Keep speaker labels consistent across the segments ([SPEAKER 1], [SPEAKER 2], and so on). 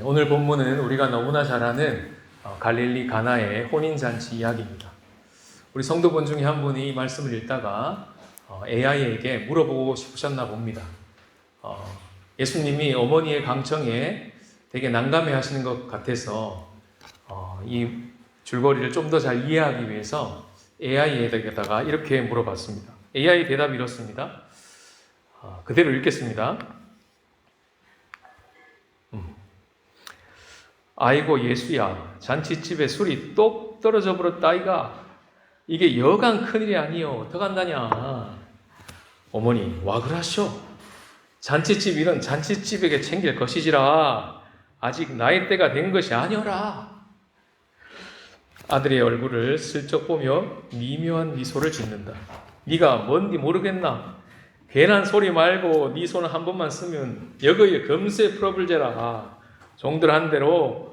[SPEAKER 1] 오늘 본문은 우리가 너무나 잘 아는 갈릴리 가나의 혼인잔치 이야기입니다. 우리 성도분 중에 한 분이 이 말씀을 읽다가 AI에게 물어보고 싶으셨나 봅니다. 예수님이 어머니의 강청에 되게 난감해 하시는 것 같아서 이 줄거리를 좀 더 잘 이해하기 위해서 AI에다가 이렇게 물어봤습니다. AI 대답이 이렇습니다. 그대로 읽겠습니다. 아이고 예수야, 잔치집에 술이 똑 떨어져 버렸다이가. 이게 여간 큰일이 아니요. 어떡한다냐. 어머니 와 그러쇼. 잔치집 일은 잔치집에게 챙길 것이지라. 아직 나이 때가 된 것이 아니어라. 아들의 얼굴을 슬쩍 보며 미묘한 미소를 짓는다. 네가 뭔디 모르겠나? 괜한 소리 말고 네 손을 한 번만 쓰면 여거에 금세 풀어불제라. 종들 한 대로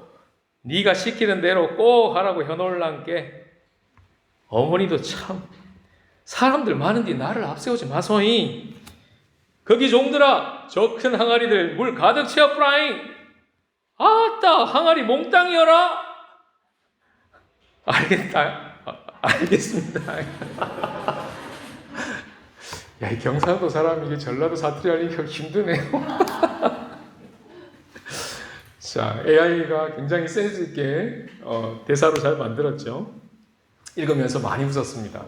[SPEAKER 1] 네가 시키는 대로 꼭 하라고 해놓을란께. 어머니도 참 사람들 많은데 나를 앞세우지 마소이. 거기 종들아, 저 큰 항아리들 물 가득 채워뿌라잉. 아따 항아리 몽땅이여라. 알겠습니다. 야, 이 경상도 사람이 이게 전라도 사투리 하니까 힘드네요. 자, AI가 굉장히 센스 있게 대사로 잘 만들었죠. 읽으면서 많이 웃었습니다.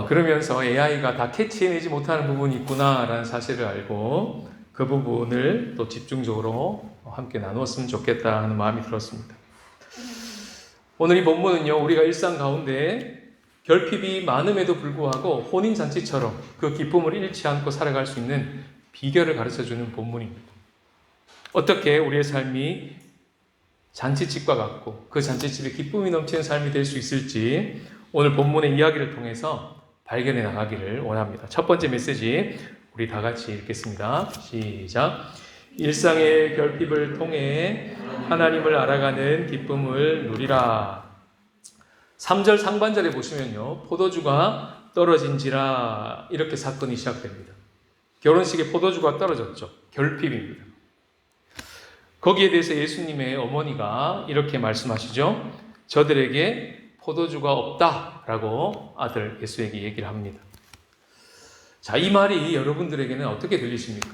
[SPEAKER 1] 그러면서 AI가 다 캐치해내지 못하는 부분이 있구나라는 사실을 알고 그 부분을 또 집중적으로 함께 나누었으면 좋겠다 하는 마음이 들었습니다. 오늘 이 본문은요, 우리가 일상 가운데 결핍이 많음에도 불구하고 혼인잔치처럼 그 기쁨을 잃지 않고 살아갈 수 있는 비결을 가르쳐주는 본문입니다. 어떻게 우리의 삶이 잔치집과 같고 그 잔치집에 기쁨이 넘치는 삶이 될 수 있을지 오늘 본문의 이야기를 통해서 발견해 나가기를 원합니다. 첫 번째 메시지 우리 다 같이 읽겠습니다. 시작. 일상의 결핍을 통해 하나님을 알아가는 기쁨을 누리라. 3절 상반절에 보시면요, 포도주가 떨어진지라 이렇게 사건이 시작됩니다. 결혼식에 포도주가 떨어졌죠. 결핍입니다. 거기에 대해서 예수님의 어머니가 이렇게 말씀하시죠. 저들에게 포도주가 없다라고 아들 예수에게 얘기를 합니다. 자, 이 말이 여러분들에게는 어떻게 들리십니까?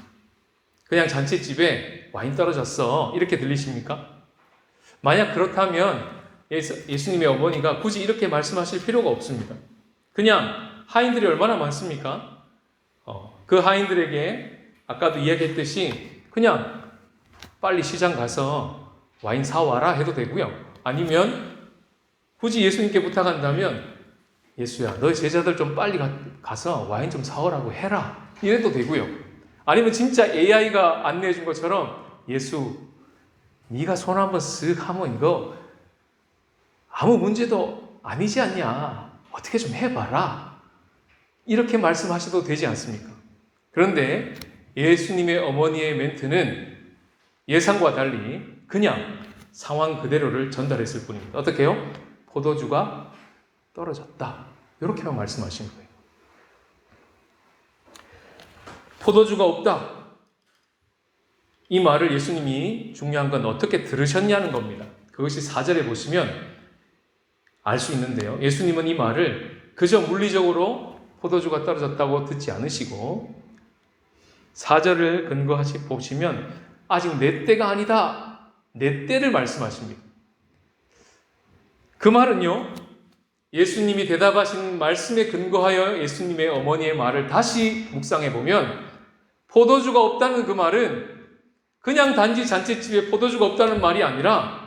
[SPEAKER 1] 그냥 잔치집에 와인 떨어졌어 이렇게 들리십니까? 만약 그렇다면 예수님의 어머니가 굳이 이렇게 말씀하실 필요가 없습니다. 그냥 하인들이 얼마나 많습니까? 그 하인들에게 아까도 이야기했듯이 그냥 빨리 시장 가서 와인 사와라 해도 되고요. 아니면 굳이 예수님께 부탁한다면 예수야, 너희 제자들 좀 빨리 가서 와인 좀 사오라고 해라 이래도 되고요. 아니면 진짜 AI가 안내해 준 것처럼 예수, 네가 손 한번 쓱 하면 이거 아무 문제도 아니지 않냐. 어떻게 좀 해봐라. 이렇게 말씀하셔도 되지 않습니까? 그런데 예수님의 어머니의 멘트는 예상과 달리 그냥 상황 그대로를 전달했을 뿐입니다. 어떻게 해요? 포도주가 떨어졌다. 이렇게만 말씀하신 거예요. 포도주가 없다. 이 말을 예수님이 중요한 건 어떻게 들으셨냐는 겁니다. 그것이 4절에 보시면 알 수 있는데요. 예수님은 이 말을 그저 물리적으로 포도주가 떨어졌다고 듣지 않으시고 4절을 근거하시 보시면 아직 내 때가 아니다. 내 때를 말씀하십니다. 그 말은요, 예수님이 대답하신 말씀에 근거하여 예수님의 어머니의 말을 다시 묵상해 보면 포도주가 없다는 그 말은 그냥 단지 잔치집에 포도주가 없다는 말이 아니라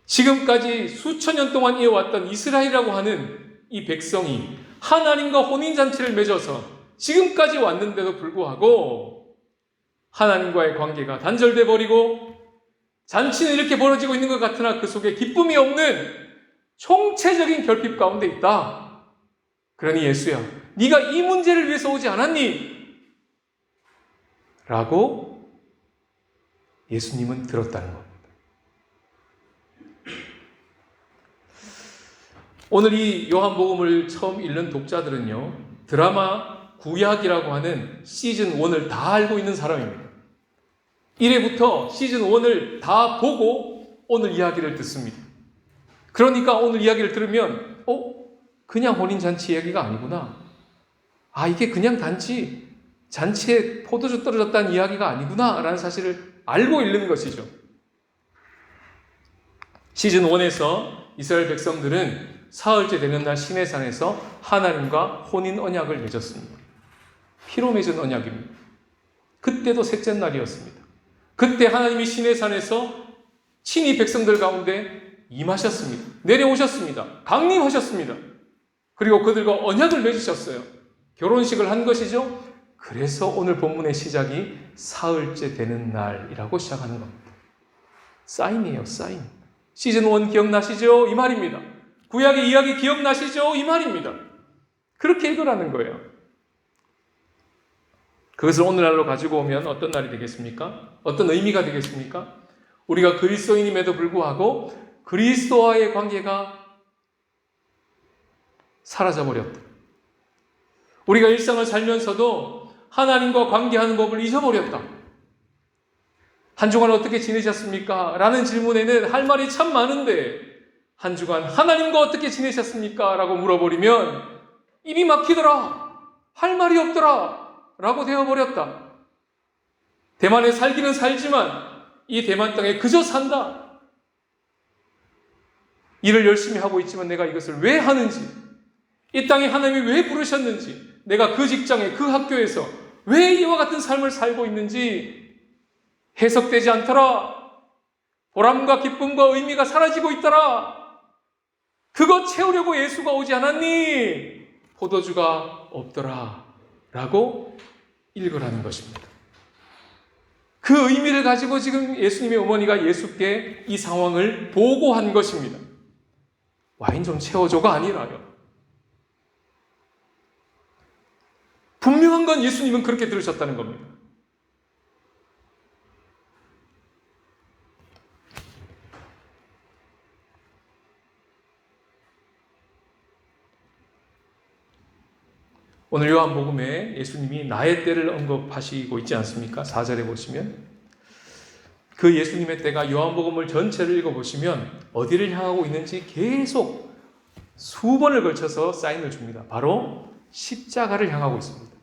[SPEAKER 1] 지금까지 수천 년 동안 이어왔던 이스라엘이라고 하는 이 백성이 하나님과 혼인잔치를 맺어서 지금까지 왔는데도 불구하고 하나님과의 관계가 단절돼 버리고 잔치는 이렇게 벌어지고 있는 것 같으나 그 속에 기쁨이 없는 총체적인 결핍 가운데 있다. 그러니 예수야, 네가 이 문제를 위해서 오지 않았니? 라고 예수님은 들었다는 겁니다. 오늘 이 요한복음을 처음 읽는 독자들은요, 드라마 구약이라고 하는 시즌 1을 다 알고 있는 사람입니다. 1회부터 시즌 1을 다 보고 오늘 이야기를 듣습니다. 그러니까 오늘 이야기를 들으면 그냥 혼인잔치 이야기가 아니구나. 이게 그냥 단지 잔치에 포도주 떨어졌다는 이야기가 아니구나 라는 사실을 알고 읽는 것이죠. 시즌 1에서 이스라엘 백성들은 사흘째 되는 날 시내산에서 하나님과 혼인 언약을 맺었습니다. 피로 맺은 언약입니다. 그때도 셋째 날이었습니다. 그때 하나님이 시내산에서 친히 백성들 가운데 임하셨습니다. 내려오셨습니다. 강림하셨습니다. 그리고 그들과 언약을 맺으셨어요. 결혼식을 한 것이죠. 그래서 오늘 본문의 시작이 사흘째 되는 날이라고 시작하는 겁니다. 사인이에요, 사인. 시즌 1 기억나시죠? 이 말입니다. 구약의 이야기 기억나시죠? 이 말입니다. 그렇게 읽으라는 거예요. 그것을 오늘날로 가지고 오면 어떤 날이 되겠습니까? 어떤 의미가 되겠습니까? 우리가 그리스도인임에도 불구하고 그리스도와의 관계가 사라져버렸다. 우리가 일상을 살면서도 하나님과 관계하는 법을 잊어버렸다. 한 주간 어떻게 지내셨습니까? 라는 질문에는 할 말이 참 많은데 한 주간 하나님과 어떻게 지내셨습니까? 라고 물어버리면 입이 막히더라. 할 말이 없더라. 라고 되어버렸다. 대만에 살기는 살지만 이 대만 땅에 그저 산다. 일을 열심히 하고 있지만 내가 이것을 왜 하는지, 이 땅에 하나님이 왜 부르셨는지, 내가 그 직장에 그 학교에서 왜 이와 같은 삶을 살고 있는지 해석되지 않더라. 보람과 기쁨과 의미가 사라지고 있더라. 그거 채우려고 예수가 오지 않았니? 포도주가 없더라. 라고 읽으라는 것입니다. 그 의미를 가지고 지금 예수님의 어머니가 예수께 이 상황을 보고한 것입니다. 와인 좀 채워줘가 아니라요. 분명한 건 예수님은 그렇게 들으셨다는 겁니다. 오늘 요한복음에 예수님이 나의 때를 언급하시고 있지 않습니까? 4절에 보시면 그 예수님의 때가 요한복음을 전체를 읽어보시면 어디를 향하고 있는지 계속 수번을 걸쳐서 사인을 줍니다. 바로 십자가를 향하고 있습니다.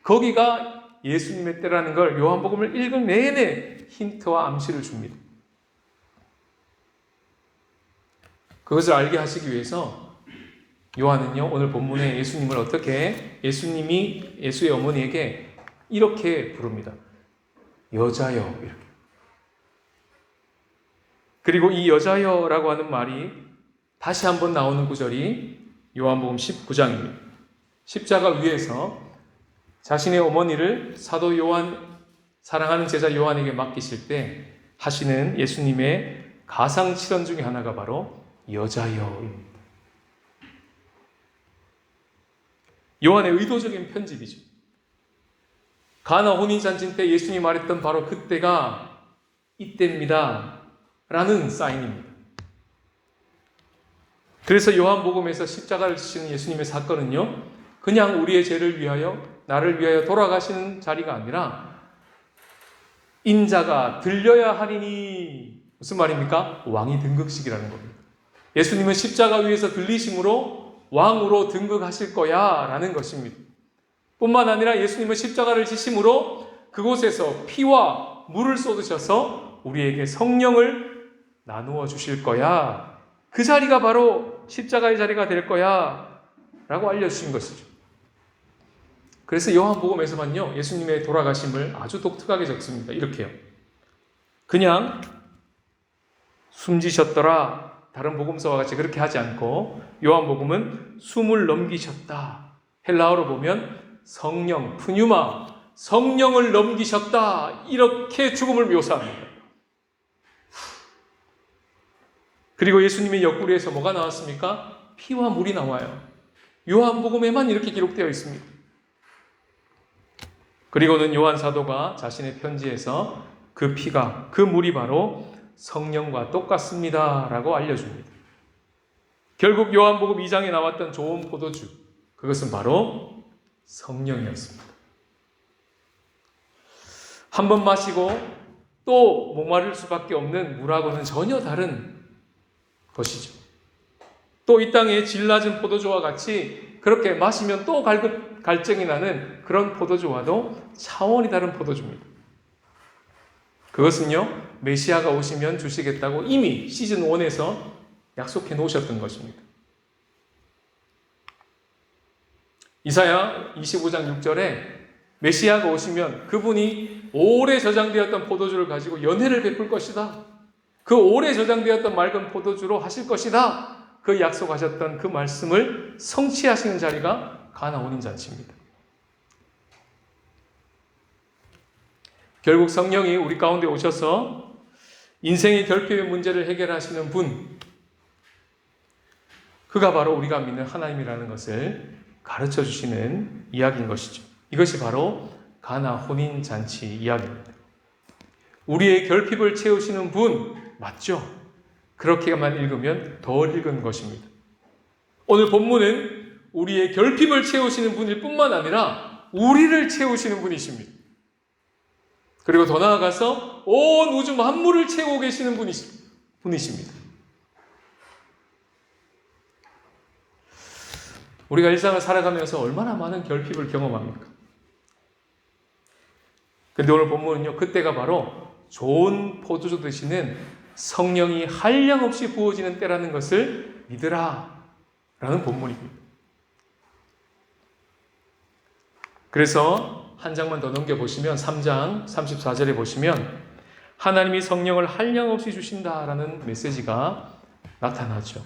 [SPEAKER 1] 거기가 예수님의 때라는 걸 요한복음을 읽은 내내 힌트와 암시를 줍니다. 그것을 알게 하시기 위해서 요한은요, 오늘 본문에 예수님을 어떻게, 예수님이 예수의 어머니에게 이렇게 부릅니다. 여자여. 이렇게. 그리고 이 여자여라고 하는 말이 다시 한번 나오는 구절이 요한복음 19장입니다. 십자가 위에서 자신의 어머니를 사도 요한, 사랑하는 제자 요한에게 맡기실 때 하시는 예수님의 가상칠언 중에 하나가 바로 여자여입니다. 요한의 의도적인 편집이죠. 가나 혼인잔치 때 예수님이 말했던 바로 그때가 이때입니다. 라는 사인입니다. 그래서 요한복음에서 십자가를 지시는 예수님의 사건은요, 그냥 우리의 죄를 위하여, 나를 위하여 돌아가시는 자리가 아니라 인자가 들려야 하리니, 무슨 말입니까? 왕이 등극식이라는 겁니다. 예수님은 십자가 위에서 들리심으로 왕으로 등극하실 거야 라는 것입니다. 뿐만 아니라 예수님은 십자가를 지심으로 그곳에서 피와 물을 쏟으셔서 우리에게 성령을 나누어 주실 거야. 그 자리가 바로 십자가의 자리가 될 거야 라고 알려주신 것이죠. 그래서 요한복음에서만요, 예수님의 돌아가심을 아주 독특하게 적습니다. 이렇게요. 그냥 숨지셨더라. 다른 복음서와 같이 그렇게 하지 않고 요한복음은 숨을 넘기셨다. 헬라어로 보면 성령, 푸뉴마, 성령을 넘기셨다. 이렇게 죽음을 묘사합니다. 그리고 예수님의 옆구리에서 뭐가 나왔습니까? 피와 물이 나와요. 요한복음에만 이렇게 기록되어 있습니다. 그리고는 요한 사도가 자신의 편지에서 그 피가, 그 물이 바로 성령과 똑같습니다. 라고 알려줍니다. 결국 요한복음 2장에 나왔던 좋은 포도주, 그것은 바로 성령이었습니다. 한 번 마시고 또 목마를 수밖에 없는 물하고는 전혀 다른 것이죠. 또 이 땅의 질 낮은 포도주와 같이 그렇게 마시면 또 갈증이 나는 그런 포도주와도 차원이 다른 포도주입니다. 그것은요, 메시아가 오시면 주시겠다고 이미 시즌 1에서 약속해 놓으셨던 것입니다. 이사야 25장 6절에 메시아가 오시면 그분이 오래 저장되었던 포도주를 가지고 연회를 베풀 것이다. 그 오래 저장되었던 맑은 포도주로 하실 것이다. 그 약속하셨던 그 말씀을 성취하시는 자리가 가나 혼인잔치입니다. 결국 성령이 우리 가운데 오셔서 인생의 결핍의 문제를 해결하시는 분, 그가 바로 우리가 믿는 하나님이라는 것을 가르쳐 주시는 이야기인 것이죠. 이것이 바로 가나 혼인잔치 이야기입니다. 우리의 결핍을 채우시는 분 맞죠? 그렇게만 읽으면 더 읽은 것입니다. 오늘 본문은 우리의 결핍을 채우시는 분일 뿐만 아니라 우리를 채우시는 분이십니다. 그리고 더 나아가서 온 우주 만물을 채우고 계시는 분이십니다. 우리가 일상을 살아가면서 얼마나 많은 결핍을 경험합니까? 근데 오늘 본문은요, 그때가 바로 좋은 포도주 드시는 성령이 한량없이 부어지는 때라는 것을 믿으라 라는 본문입니다. 그래서 한 장만 더 넘겨보시면 3장 34절에 보시면 하나님이 성령을 한량없이 주신다라는 메시지가 나타나죠.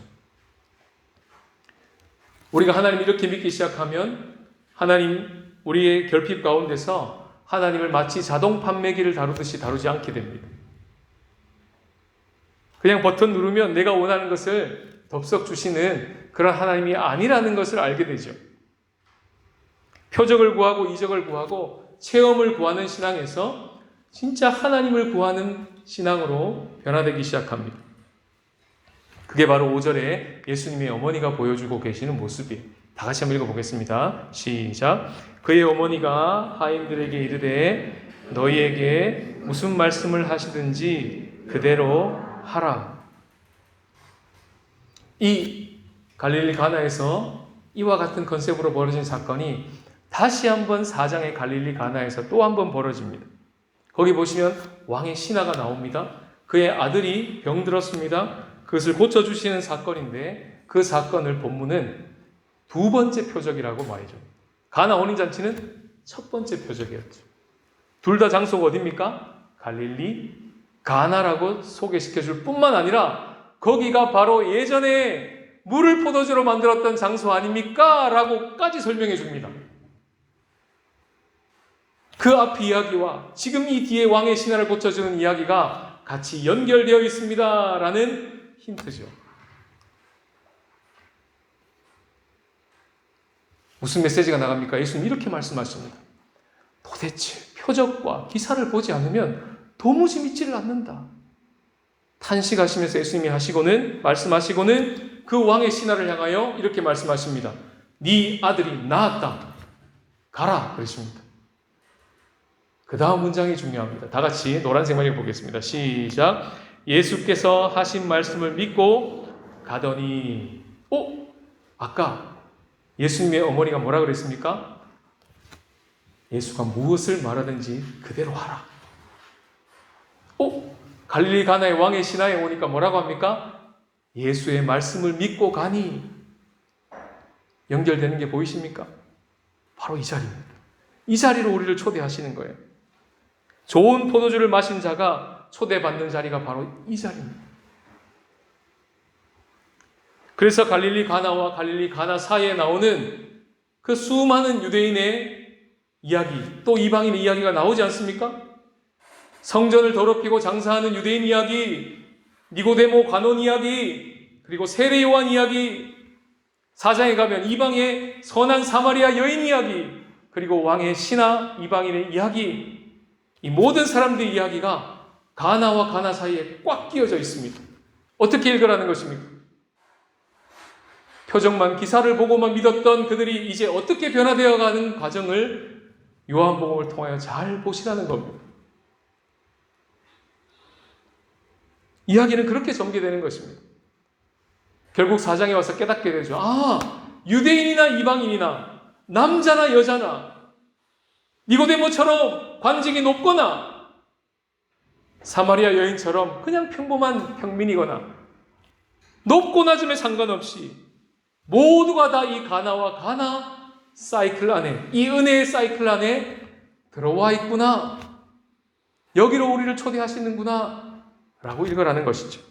[SPEAKER 1] 우리가 하나님 이렇게 믿기 시작하면 하나님 우리의 결핍 가운데서 하나님을 마치 자동 판매기를 다루듯이 다루지 않게 됩니다. 그냥 버튼 누르면 내가 원하는 것을 덥석 주시는 그런 하나님이 아니라는 것을 알게 되죠. 표적을 구하고 이적을 구하고 체험을 구하는 신앙에서 진짜 하나님을 구하는 신앙으로 변화되기 시작합니다. 그게 바로 5절에 예수님의 어머니가 보여주고 계시는 모습이에요. 다 같이 한번 읽어보겠습니다. 시작. 그의 어머니가 하인들에게 이르되 너희에게 무슨 말씀을 하시든지 그대로 하라. 이 갈릴리 가나에서 이와 같은 컨셉으로 벌어진 사건이 다시 한번 4장의 갈릴리 가나에서 또 한번 벌어집니다. 거기 보시면 왕의 신하가 나옵니다. 그의 아들이 병들었습니다. 그것을 고쳐주시는 사건인데 그 사건을 본문은 두 번째 표적이라고 말이죠. 가나 혼인잔치는 첫 번째 표적이었죠. 둘 다 장소가 어디입니까? 갈릴리 가나라고 소개시켜줄 뿐만 아니라 거기가 바로 예전에 물을 포도주로 만들었던 장소 아닙니까? 라고까지 설명해 줍니다. 그 앞 이야기와 지금 이 뒤에 왕의 신하를 고쳐주는 이야기가 같이 연결되어 있습니다. 라는 힌트죠. 무슨 메시지가 나갑니까? 예수님 이렇게 말씀하십니다. 도대체 표적과 기사를 보지 않으면 도무지 믿지를 않는다. 탄식하시면서 예수님이 말씀하시고는 그 왕의 신하를 향하여 이렇게 말씀하십니다. 네 아들이 나았다. 가라. 그러십니다. 그 다음 문장이 중요합니다. 다 같이 노란색만 읽어보겠습니다. 시작. 예수께서 하신 말씀을 믿고 가더니 아까 예수님의 어머니가 뭐라 그랬습니까? 예수가 무엇을 말하든지 그대로 하라. 갈릴리 가나의 왕의 신하에 오니까 뭐라고 합니까? 예수의 말씀을 믿고 가니 연결되는 게 보이십니까? 바로 이 자리입니다. 이 자리로 우리를 초대하시는 거예요. 좋은 포도주를 마신 자가 초대받는 자리가 바로 이 자리입니다. 그래서 갈릴리 가나와 갈릴리 가나 사이에 나오는 그 수많은 유대인의 이야기, 또 이방인의 이야기가 나오지 않습니까? 성전을 더럽히고 장사하는 유대인 이야기, 니고데모 관원 이야기, 그리고 세례 요한 이야기, 사장에 가면 이방의 선한 사마리아 여인 이야기, 그리고 왕의 신하 이방인의 이야기, 이 모든 사람들의 이야기가 가나와 가나 사이에 꽉 끼어져 있습니다. 어떻게 읽으라는 것입니까? 표적만 기사를 보고만 믿었던 그들이 이제 어떻게 변화되어 가는 과정을 요한복음을 통하여 잘 보시라는 겁니다. 이야기는 그렇게 전개되는 것입니다. 결국 4장에 와서 깨닫게 되죠. 유대인이나 이방인이나 남자나 여자나 니고데모처럼 관직이 높거나 사마리아 여인처럼 그냥 평범한 평민이거나 높고 낮음에 상관없이 모두가 다 이 가나와 가나 사이클 안에, 이 은혜의 사이클 안에 들어와 있구나. 여기로 우리를 초대하시는구나 라고 읽으라는 것이죠.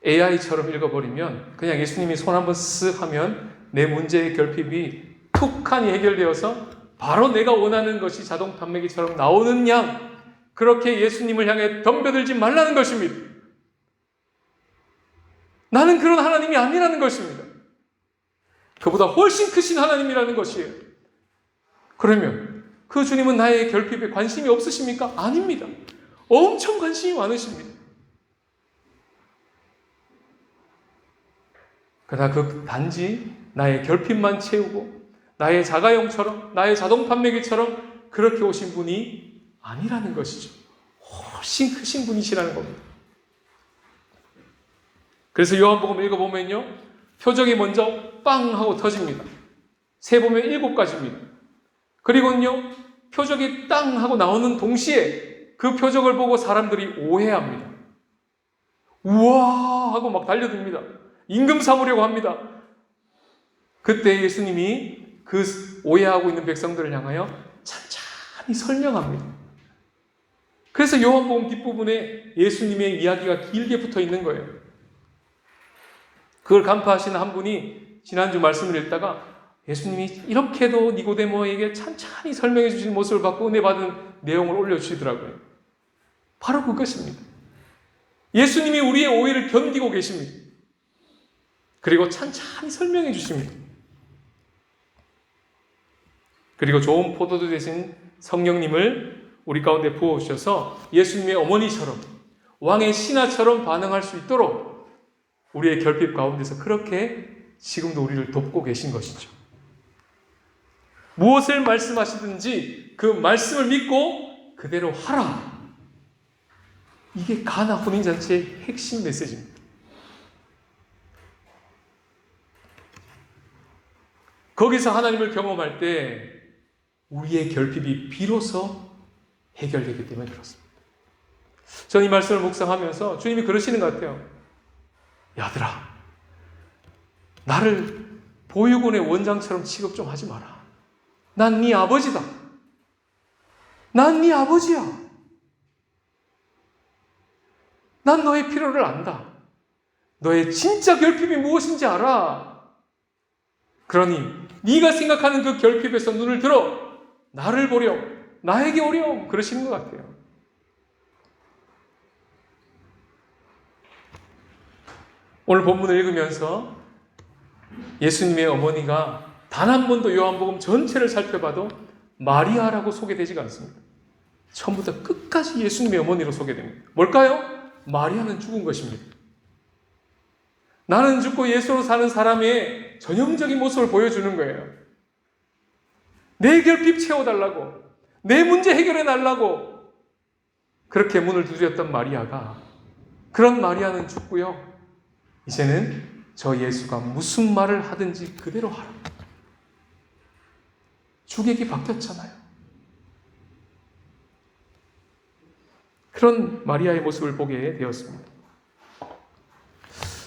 [SPEAKER 1] AI처럼 읽어버리면 그냥 예수님이 손 한번 쓱 하면 내 문제의 결핍이 툭하니 해결되어서 바로 내가 원하는 것이 자동 판매기처럼 나오는 양, 그렇게 예수님을 향해 덤벼들지 말라는 것입니다. 나는 그런 하나님이 아니라는 것입니다. 그보다 훨씬 크신 하나님이라는 것이에요. 그러면 그 주님은 나의 결핍에 관심이 없으십니까? 아닙니다. 엄청 관심이 많으십니다. 그러나 그 단지 나의 결핍만 채우고 나의 자가용처럼, 나의 자동 판매기처럼 그렇게 오신 분이 아니라는 것이죠. 훨씬 크신 분이시라는 겁니다. 그래서 요한복음 읽어보면요, 표적이 먼저 빵 하고 터집니다. 세보면 7가지입니다. 그리고는요, 표적이 땅 하고 나오는 동시에 그 표적을 보고 사람들이 오해합니다. 우와 하고 막 달려듭니다. 임금 삼으려고 합니다. 그때 예수님이 그 오해하고 있는 백성들을 향하여 찬찬히 설명합니다. 그래서 요한복음 뒷부분에 예수님의 이야기가 길게 붙어 있는 거예요. 그걸 간파하시는 한 분이 지난주 말씀을 읽다가 예수님이 이렇게도 니고데모에게 찬찬히 설명해 주신 모습을 받고 은혜 받은 내용을 올려주시더라고요. 바로 그것입니다. 예수님이 우리의 오해를 견디고 계십니다. 그리고 찬찬히 설명해 주십니다. 그리고 좋은 포도주 되신 성령님을 우리 가운데 부어주셔서 예수님의 어머니처럼, 왕의 신하처럼 반응할 수 있도록 우리의 결핍 가운데서 그렇게 지금도 우리를 돕고 계신 것이죠. 무엇을 말씀하시든지 그 말씀을 믿고 그대로 하라. 이게 가나 혼인잔치의 핵심 메시지입니다. 거기서 하나님을 경험할 때 우리의 결핍이 비로소 해결되기 때문에 그렇습니다. 저는 이 말씀을 묵상하면서 주님이 그러시는 것 같아요. 야들아, 나를 보육원의 원장처럼 취급 좀 하지 마라. 난 네 아버지다. 난 네 아버지야. 난 너의 필요를 안다. 너의 진짜 결핍이 무엇인지 알아. 그러니 네가 생각하는 그 결핍에서 눈을 들어 나를 보렴, 나에게 오렴, 그러시는 것 같아요. 오늘 본문을 읽으면서 예수님의 어머니가 단 한 번도 요한복음 전체를 살펴봐도 마리아라고 소개되지가 않습니다. 처음부터 끝까지 예수님의 어머니로 소개됩니다. 뭘까요? 마리아는 죽은 것입니다. 나는 죽고 예수로 사는 사람의 전형적인 모습을 보여주는 거예요. 내 결핍 채워달라고, 내 문제 해결해달라고 그렇게 문을 두드렸던 마리아가, 그런 마리아는 죽고요, 이제는 저 예수가 무슨 말을 하든지 그대로 하라. 주객이 바뀌었잖아요. 그런 마리아의 모습을 보게 되었습니다.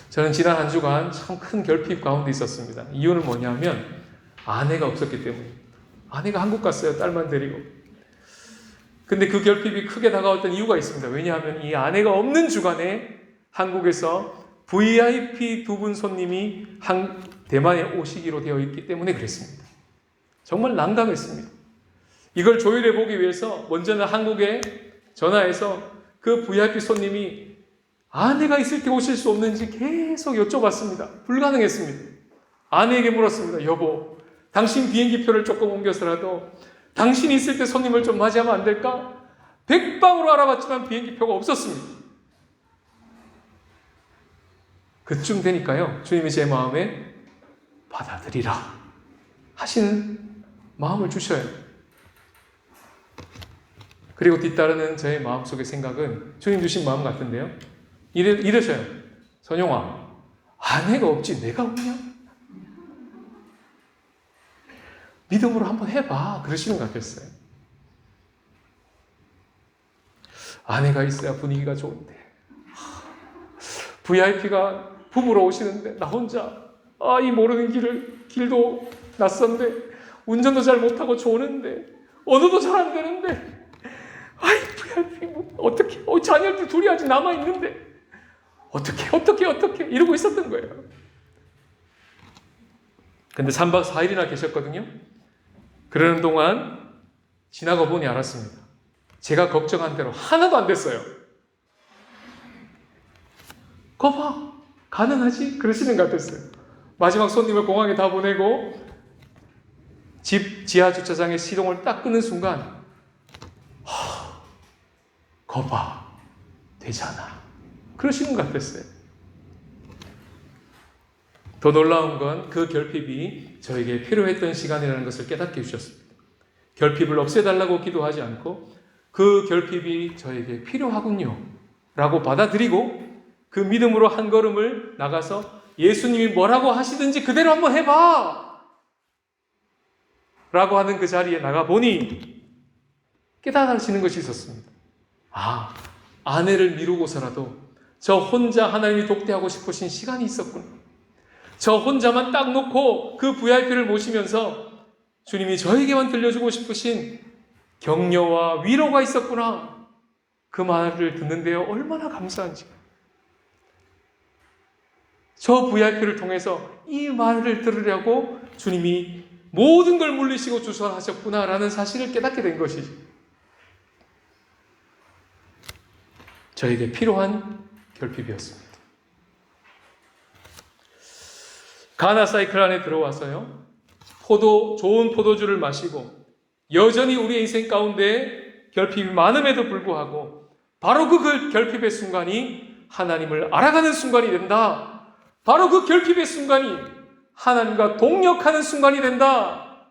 [SPEAKER 1] 저는 지난 한 주간 참 큰 결핍 가운데 있었습니다. 이유는 뭐냐면 아내가 없었기 때문입니다. 아내가 한국 갔어요. 딸만 데리고. 근데 그 결핍이 크게 다가왔던 이유가 있습니다. 왜냐하면 이 아내가 없는 주간에 한국에서 VIP 2분 손님이 대만에 오시기로 되어 있기 때문에 그랬습니다. 정말 난감했습니다. 이걸 조율해 보기 위해서 먼저는 한국에 전화해서 그 VIP 손님이 아내가 있을 때 오실 수 없는지 계속 여쭤봤습니다. 불가능했습니다. 아내에게 물었습니다. 여보, 당신 비행기표를 조금 옮겨서라도 당신이 있을 때 손님을 좀 맞이하면 안 될까? 백방으로 알아봤지만 비행기표가 없었습니다. 그쯤 되니까요, 주님이 제 마음에 받아들이라 하시는 마음을 주셔요. 그리고 뒤따르는 저의 마음속의 생각은 주님 주신 마음 같은데요. 이러셔요. 선영아, 아내가 없지 내가 없냐? 믿음으로 한번 해봐. 그러시는 것 같았어요. 아내가 있어야 분위기가 좋은데, VIP가 부부로 오시는데 나 혼자 이 모르는 길도 낯선데 운전도 잘 못하고 조는데 언어도 잘 안 되는데 VIP 어떻게 자녀들 둘이 아직 남아있는데 어떻게 이러고 있었던 거예요. 근데 3박 4일이나 계셨거든요. 그러는 동안 지나가 보니 알았습니다. 제가 걱정한 대로 하나도 안 됐어요. 거 봐, 가능하지? 그러시는 것 같았어요. 마지막 손님을 공항에 다 보내고 집 지하 주차장에 시동을 딱 끄는 순간 거 봐, 되잖아. 그러시는 것 같았어요. 더 놀라운 건 그 결핍이 저에게 필요했던 시간이라는 것을 깨닫게 해주셨습니다. 결핍을 없애달라고 기도하지 않고 그 결핍이 저에게 필요하군요 라고 받아들이고 그 믿음으로 한 걸음을 나가서 예수님이 뭐라고 하시든지 그대로 한번 해봐 라고 하는 그 자리에 나가보니 깨달아지는 것이 있었습니다. 아내를 미루고서라도 저 혼자 하나님이 독대하고 싶으신 시간이 있었구나. 저 혼자만 딱 놓고 그 VIP를 모시면서 주님이 저에게만 들려주고 싶으신 격려와 위로가 있었구나. 그 말을 듣는데요, 얼마나 감사한지. 저 VIP를 통해서 이 말을 들으려고 주님이 모든 걸 물리시고 주선하셨구나라는 사실을 깨닫게 된 것이죠. 저에게 필요한 결핍이었습니다. 가나 사이클 안에 들어와서요, 좋은 포도주를 마시고 여전히 우리의 인생 가운데 결핍이 많음에도 불구하고 바로 그 결핍의 순간이 하나님을 알아가는 순간이 된다. 바로 그 결핍의 순간이 하나님과 동역하는 순간이 된다.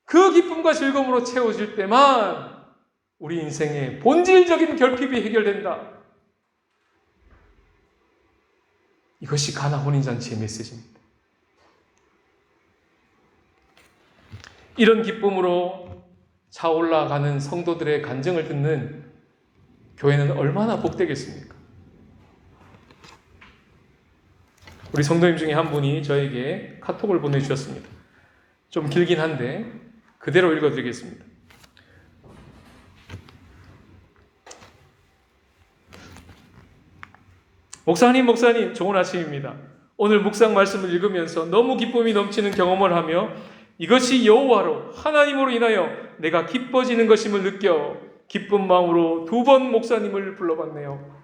[SPEAKER 1] 그 기쁨과 즐거움으로 채워질 때만 우리 인생의 본질적인 결핍이 해결된다. 이것이 가나 혼인잔치의 메시지입니다. 이런 기쁨으로 차올라가는 성도들의 간증을 듣는 교회는 얼마나 복되겠습니까? 우리 성도님 중에 한 분이 저에게 카톡을 보내주셨습니다. 좀 길긴 한데 그대로 읽어드리겠습니다. 목사님, 좋은 아침입니다. 오늘 묵상 말씀을 읽으면서 너무 기쁨이 넘치는 경험을 하며 이것이 여호와로 하나님으로 인하여 내가 기뻐지는 것임을 느껴 기쁜 마음으로 2번 목사님을 불러봤네요.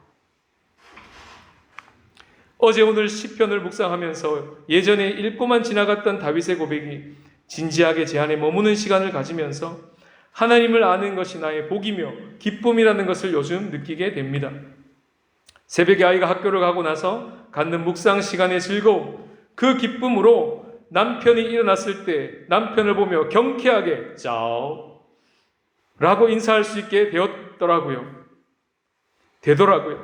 [SPEAKER 1] 어제 오늘 시편을 묵상하면서 예전에 읽고만 지나갔던 다윗의 고백이 진지하게 제 안에 머무는 시간을 가지면서 하나님을 아는 것이 나의 복이며 기쁨이라는 것을 요즘 느끼게 됩니다. 새벽에 아이가 학교를 가고 나서 갖는 묵상 시간의 즐거움, 그 기쁨으로 남편이 일어났을 때 남편을 보며 경쾌하게 짜오 라고 인사할 수 있게 되더라고요.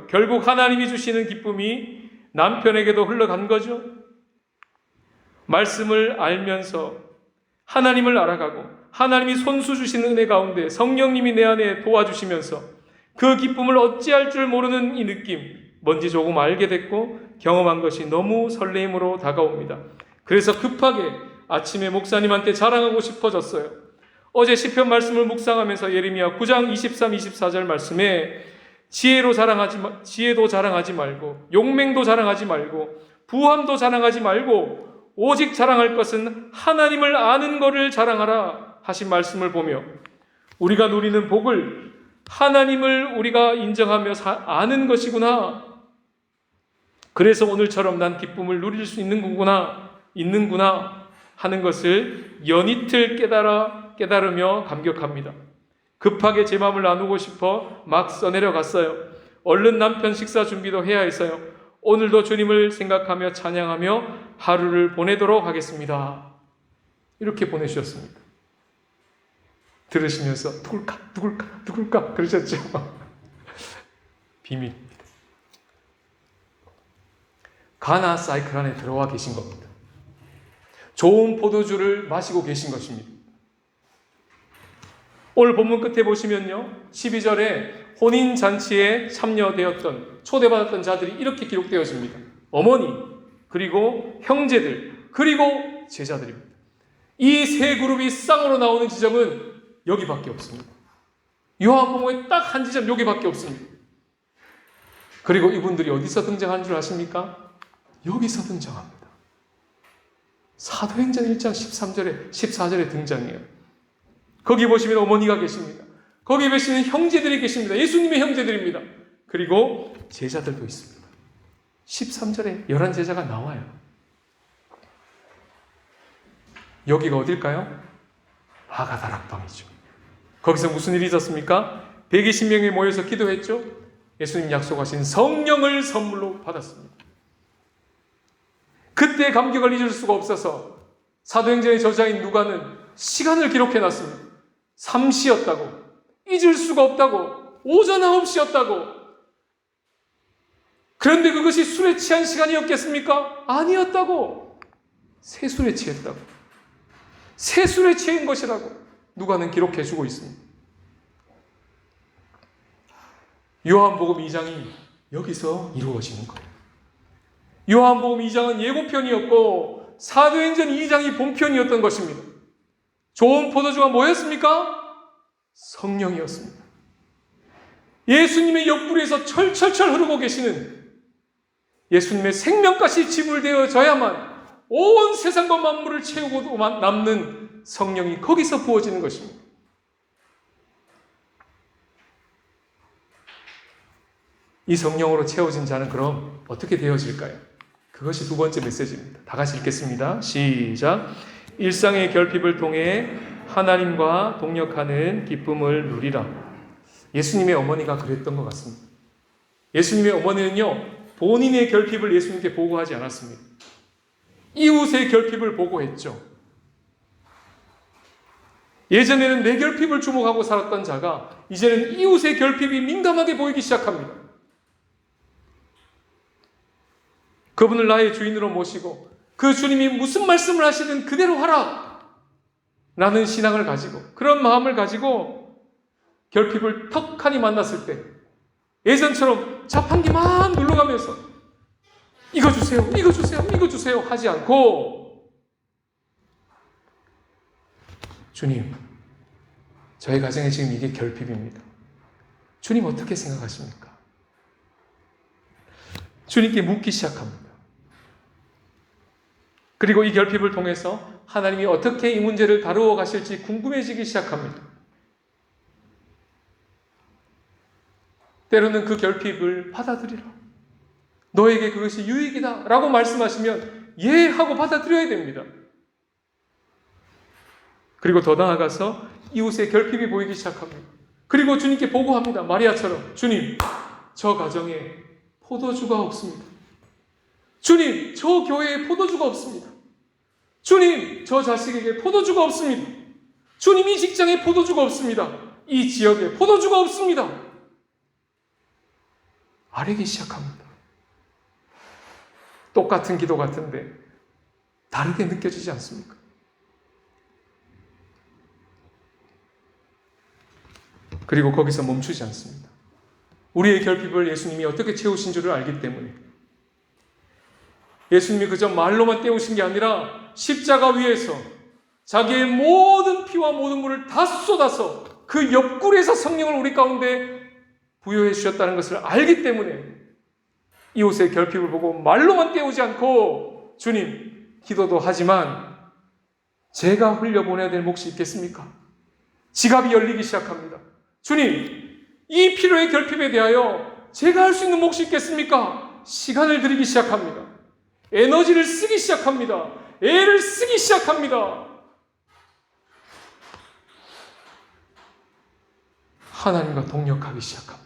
[SPEAKER 1] 결국 하나님이 주시는 기쁨이 남편에게도 흘러간 거죠. 말씀을 알면서 하나님을 알아가고 하나님이 손수 주시는 은혜 가운데 성령님이 내 안에 도와주시면서 그 기쁨을 어찌할 줄 모르는 이 느낌, 뭔지 조금 알게 됐고 경험한 것이 너무 설레임으로 다가옵니다. 그래서 급하게 아침에 목사님한테 자랑하고 싶어졌어요. 어제 시편 말씀을 묵상하면서 예레미야 9장 23, 24절 말씀에 지혜도 자랑하지 말고 용맹도 자랑하지 말고 부함도 자랑하지 말고 오직 자랑할 것은 하나님을 아는 것을 자랑하라 하신 말씀을 보며 우리가 누리는 복을 하나님을 우리가 인정하며 아는 것이구나. 그래서 오늘처럼 난 기쁨을 누릴 수 있는구나 하는 것을 연이틀 깨달으며 감격합니다. 급하게 제 마음을 나누고 싶어 막 써내려갔어요. 얼른 남편 식사 준비도 해야 해서요. 오늘도 주님을 생각하며 찬양하며 하루를 보내도록 하겠습니다. 이렇게 보내주셨습니다. 들으시면서 누굴까 누굴까? 그러셨죠? 비밀입니다. 가나 사이클 안에 들어와 계신 겁니다. 좋은 포도주를 마시고 계신 것입니다. 오늘 본문 끝에 보시면요, 12절에 혼인잔치에 참여되었던, 초대받았던 자들이 이렇게 기록되어집니다. 어머니, 그리고 형제들, 그리고 제자들입니다. 이 세 그룹이 쌍으로 나오는 지점은 여기밖에 없습니다. 요한복음에 딱 한 지점 여기밖에 없습니다. 그리고 이분들이 어디서 등장하는 줄 아십니까? 여기서 등장합니다. 사도행전 1장 13절에 14절에 등장해요. 거기 보시면 어머니가 계십니다. 거기 보시면 형제들이 계십니다. 예수님의 형제들입니다. 그리고 제자들도 있습니다. 13절에 11제자가 나와요. 여기가 어딜까요? 마가다락방이죠. 거기서 무슨 일이 있었습니까? 120명이 모여서 기도했죠. 예수님 약속하신 성령을 선물로 받았습니다. 그때 감격을 잊을 수가 없어서 사도행전의 저자인 누가는 시간을 기록해놨습니다. 삼시였다고, 잊을 수가 없다고, 오전 9시였다고. 그런데 그것이 술에 취한 시간이었겠습니까? 아니었다고. 새술에 취했다고. 새술에 취한 것이라고 누가는 기록해주고 있습니다. 요한복음 2장이 여기서 이루어지는 거예요. 요한복음 2장은 예고편이었고 사도행전 2장이 본편이었던 것입니다. 좋은 포도주가 뭐였습니까? 성령이었습니다. 예수님의 옆구리에서 철철철 흐르고 계시는 예수님의 생명까지 지불되어져야만 온 세상과 만물을 채우고 남는 성령이 거기서 부어지는 것입니다. 이 성령으로 채워진 자는 그럼 어떻게 되어질까요? 그것이 두 번째 메시지입니다. 다 같이 읽겠습니다. 시작. 일상의 결핍을 통해 하나님과 동역하는 기쁨을 누리라. 예수님의 어머니가 그랬던 것 같습니다. 예수님의 어머니는요, 본인의 결핍을 예수님께 보고하지 않았습니다. 이웃의 결핍을 보고했죠. 예전에는 내 결핍을 주목하고 살았던 자가 이제는 이웃의 결핍이 민감하게 보이기 시작합니다. 그분을 나의 주인으로 모시고 그 주님이 무슨 말씀을 하시든 그대로 하라 라는 신앙을 가지고, 그런 마음을 가지고 결핍을 턱하니 만났을 때 예전처럼 자판기만 눌러가면서 이거 주세요, 이거 주세요, 이거 주세요 하지 않고, 주님, 저희 가정에 지금 이게 결핍입니다. 주님 어떻게 생각하십니까? 주님께 묻기 시작합니다. 그리고 이 결핍을 통해서 하나님이 어떻게 이 문제를 다루어 가실지 궁금해지기 시작합니다. 때로는 그 결핍을 받아들이라. 너에게 그것이 유익이다 라고 말씀하시면 예 하고 받아들여야 됩니다. 그리고 더 나아가서 이웃의 결핍이 보이기 시작합니다. 그리고 주님께 보고합니다. 마리아처럼, 주님, 저 가정에 포도주가 없습니다. 주님, 저 교회에 포도주가 없습니다. 주님, 저 자식에게 포도주가 없습니다. 주님, 이 직장에 포도주가 없습니다. 이 지역에 포도주가 없습니다. 아뢰기 시작합니다. 똑같은 기도 같은데 다르게 느껴지지 않습니까? 그리고 거기서 멈추지 않습니다. 우리의 결핍을 예수님이 어떻게 채우신 줄을 알기 때문에 예수님이 그저 말로만 때우신 게 아니라 십자가 위에서 자기의 모든 피와 모든 물을 다 쏟아서 그 옆구리에서 성령을 우리 가운데 부여해 주셨다는 것을 알기 때문에 이웃의 결핍을 보고 말로만 때우지 않고, 주님, 기도도 하지만 제가 흘려보내야 될 몫이 있겠습니까? 지갑이 열리기 시작합니다. 주님, 이 필요의 결핍에 대하여 제가 할 수 있는 몫이 있겠습니까? 시간을 들이기 시작합니다. 에너지를 쓰기 시작합니다. 애를 쓰기 시작합니다. 하나님과 동역하기 시작합니다.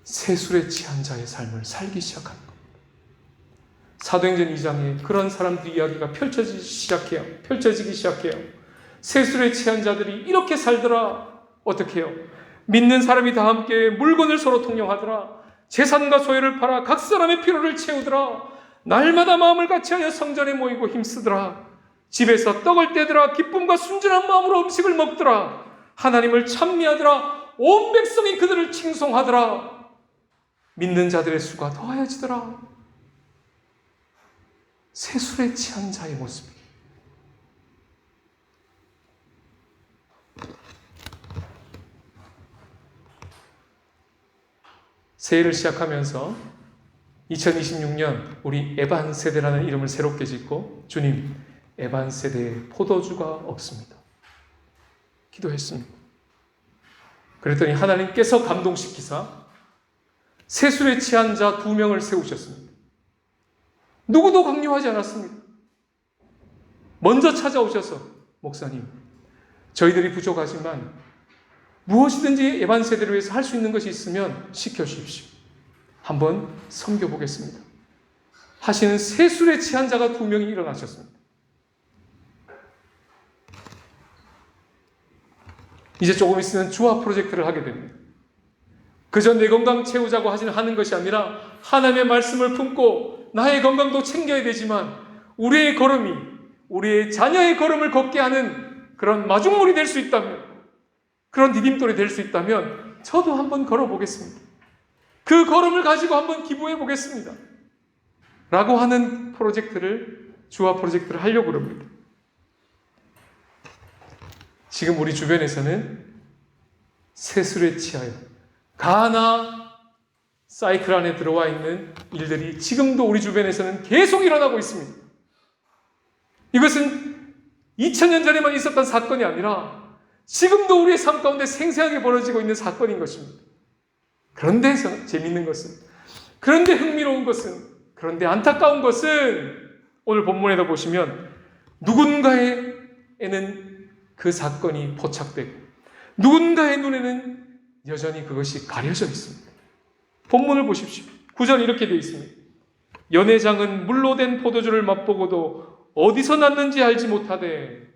[SPEAKER 1] 새술에 취한 자의 삶을 살기 시작하는 겁니다. 사도행전 2장에 그런 사람들 이야기가 펼쳐지기 시작해요. 세술에 취한 자들이 이렇게 살더라. 어떻게 해요? 믿는 사람이 다 함께 물건을 서로 통용하더라. 재산과 소유를 팔아 각 사람의 필요를 채우더라. 날마다 마음을 같이하여 성전에 모이고 힘쓰더라. 집에서 떡을 떼더라. 기쁨과 순전한 마음으로 음식을 먹더라. 하나님을 찬미하더라. 온 백성이 그들을 칭송하더라. 믿는 자들의 수가 더하여지더라. 세술에 취한 자의 모습. 새해를 시작하면서 2026년 우리 에반 세대라는 이름을 새롭게 짓고, 주님, 에반 세대에 포도주가 없습니다. 기도했습니다. 그랬더니 하나님께서 감동시키사 세술에 취한 자 2명을 세우셨습니다. 누구도 강요하지 않았습니다. 먼저 찾아오셔서, 목사님, 저희들이 부족하지만 무엇이든지 에반 세대를 위해서 할 수 있는 것이 있으면 시켜주십시오. 한번 섬겨보겠습니다. 하시는 세술에 취한 자가 2명이 일어나셨습니다. 이제 조금 있으면 주화 프로젝트를 하게 됩니다. 그저 내 건강 채우자고 하는 것이 아니라 하나님의 말씀을 품고 나의 건강도 챙겨야 되지만 우리의 걸음이 우리의 자녀의 걸음을 걷게 하는 그런 마중물이 될 수 있다면, 그런 디딤돌이 될 수 있다면 저도 한번 걸어보겠습니다. 그 걸음을 가지고 한번 기부해 보겠습니다. 라고 하는 주화 프로젝트를 하려고 합니다. 지금 우리 주변에서는 세술에 취하여 가나 사이클 안에 들어와 있는 일들이 지금도 우리 주변에서는 계속 일어나고 있습니다. 이것은 2000년 전에만 있었던 사건이 아니라 지금도 우리의 삶 가운데 생생하게 벌어지고 있는 사건인 것입니다. 그런데 재미있는 것은, 그런데 흥미로운 것은, 그런데 안타까운 것은 오늘 본문에도 보시면 누군가에는 그 사건이 포착되고 누군가의 눈에는 여전히 그것이 가려져 있습니다. 본문을 보십시오. 9절 이렇게 되어 있습니다. 연회장은 물로 된 포도주를 맛보고도 어디서 났는지 알지 못하되,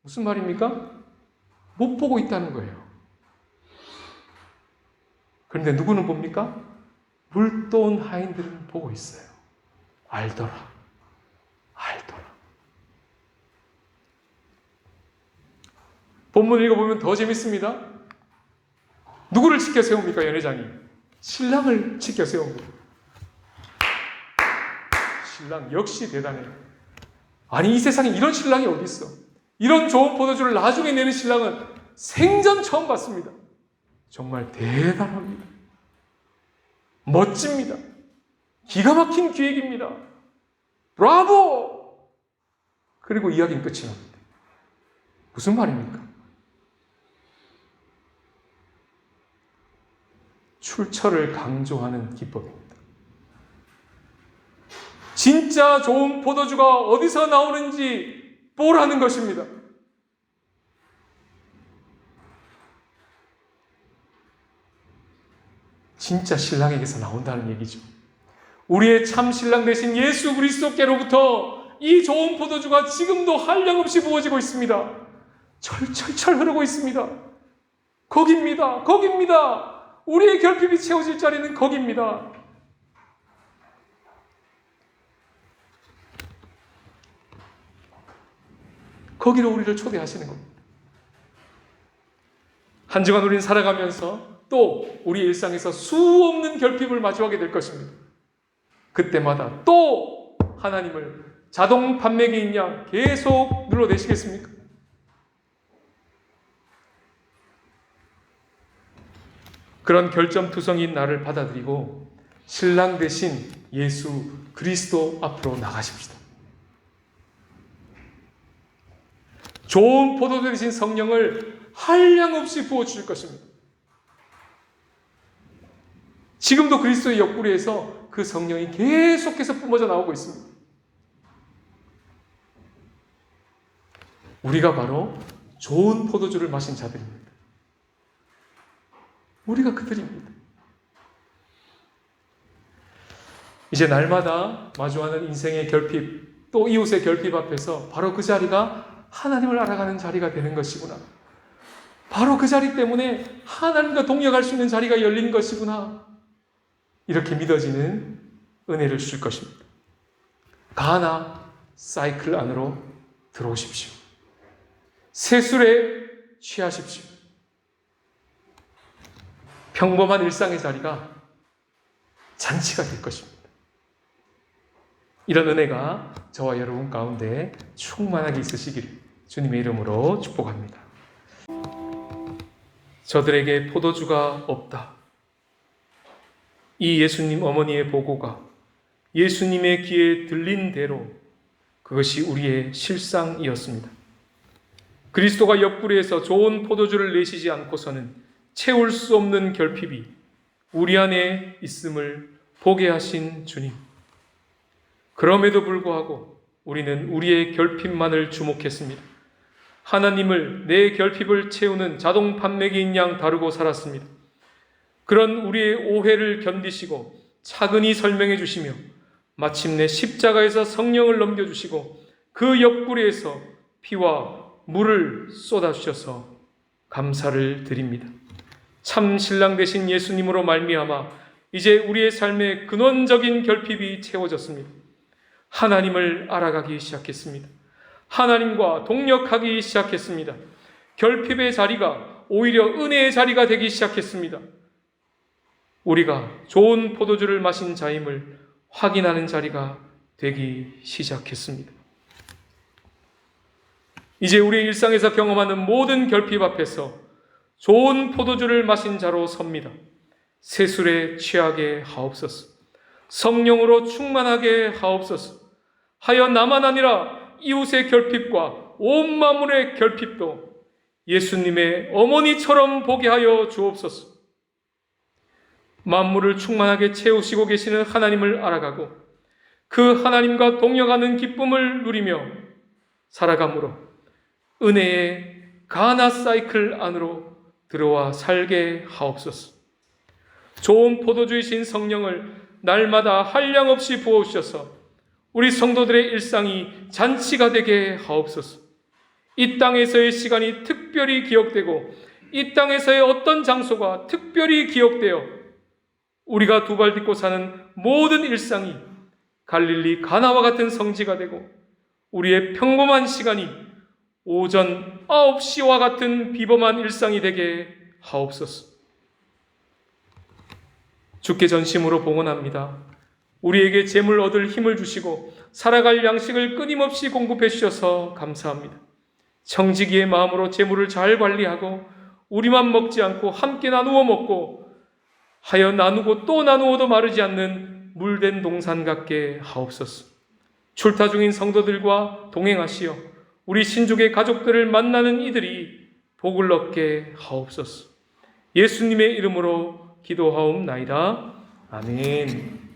[SPEAKER 1] 무슨 말입니까? 못 보고 있다는 거예요. 그런데 누구는 봅니까? 물도온 하인들은 보고 있어요. 알더라. 본문 읽어보면 더 재밌습니다. 누구를 지켜 세웁니까? 연회장이 신랑을 지켜 세웁니다. 신랑 역시 대단해요. 아니, 이 세상에 이런 신랑이 어디 있어? 이런 좋은 포도주를 나중에 내는 신랑은 생전 처음 봤습니다. 정말 대단합니다. 멋집니다. 기가 막힌 기획입니다. 브라보! 그리고 이야기는 끝이 납니다. 무슨 말입니까? 출처를 강조하는 기법입니다. 진짜 좋은 포도주가 어디서 나오는지 보라는 것입니다. 진짜 신랑에게서 나온다는 얘기죠. 우리의 참 신랑 되신 예수 그리스도께로부터 이 좋은 포도주가 지금도 한량없이 부어지고 있습니다. 철철철 흐르고 있습니다. 거깁니다. 우리의 결핍이 채워질 자리는 거기입니다. 거기로 우리를 초대하시는 겁니다. 한 주간 우리는 살아가면서 또 우리 일상에서 수없는 결핍을 마주하게 될 것입니다. 그때마다 또 하나님을 자동 판매기인 양 계속 눌러내시겠습니까? 그런 결점투성이인 나를 받아들이고 신랑 대신 예수 그리스도 앞으로 나가십시다. 좋은 포도주 되신 성령을 한량없이 부어주실 것입니다. 지금도 그리스도의 옆구리에서 그 성령이 계속해서 뿜어져 나오고 있습니다. 우리가 바로 좋은 포도주를 마신 자들입니다. 우리가 그들입니다. 이제 날마다 마주하는 인생의 결핍, 또 이웃의 결핍 앞에서 바로 그 자리가 하나님을 알아가는 자리가 되는 것이구나. 바로 그 자리 때문에 하나님과 동역할 수 있는 자리가 열린 것이구나. 이렇게 믿어지는 은혜를 주실 것입니다. 가나 사이클 안으로 들어오십시오. 세술에 취하십시오. 평범한 일상의 자리가 잔치가 될 것입니다. 이런 은혜가 저와 여러분 가운데 충만하게 있으시기를 주님의 이름으로 축복합니다. 저들에게 포도주가 없다. 이 예수님 어머니의 보고가 예수님의 귀에 들린 대로 그것이 우리의 실상이었습니다. 그리스도가 옆구리에서 좋은 포도주를 내시지 않고서는 채울 수 없는 결핍이 우리 안에 있음을 보게 하신 주님. 그럼에도 불구하고 우리는 우리의 결핍만을 주목했습니다. 하나님을 내 결핍을 채우는 자동 판매기인 양 다루고 살았습니다. 그런 우리의 오해를 견디시고 차근히 설명해 주시며 마침내 십자가에서 성령을 넘겨주시고 그 옆구리에서 피와 물을 쏟아주셔서 감사를 드립니다. 참 신랑 되신 예수님으로 말미암아 이제 우리의 삶의 근원적인 결핍이 채워졌습니다. 하나님을 알아가기 시작했습니다. 하나님과 동역하기 시작했습니다. 결핍의 자리가 오히려 은혜의 자리가 되기 시작했습니다. 우리가 좋은 포도주를 마신 자임을 확인하는 자리가 되기 시작했습니다. 이제 우리의 일상에서 경험하는 모든 결핍 앞에서 좋은 포도주를 마신 자로 섭니다. 세술에 취하게 하옵소서. 성령으로 충만하게 하옵소서. 하여 나만 아니라 이웃의 결핍과 온 만물의 결핍도 예수님의 어머니처럼 보게 하여 주옵소서. 만물을 충만하게 채우시고 계시는 하나님을 알아가고 그 하나님과 동역하는 기쁨을 누리며 살아감으로 은혜의 가나 사이클 안으로 들어와 살게 하옵소서. 좋은 포도주이신 성령을 날마다 한량없이 부어주셔서 우리 성도들의 일상이 잔치가 되게 하옵소서. 이 땅에서의 시간이 특별히 기억되고 이 땅에서의 어떤 장소가 특별히 기억되어 우리가 두 발 딛고 사는 모든 일상이 갈릴리 가나와 같은 성지가 되고 우리의 평범한 시간이 오전 9시와 같은 비범한 일상이 되게 하옵소서. 주께 전심으로 봉헌합니다. 우리에게 재물 얻을 힘을 주시고 살아갈 양식을 끊임없이 공급해 주셔서 감사합니다. 청지기의 마음으로 재물을 잘 관리하고 우리만 먹지 않고 함께 나누어 먹고 하여 나누고 또 나누어도 마르지 않는 물된 동산 같게 하옵소서. 출타 중인 성도들과 동행하시어 우리 신족의 가족들을 만나는 이들이 복을 얻게 하옵소서. 예수님의 이름으로 기도하옵나이다. 아멘.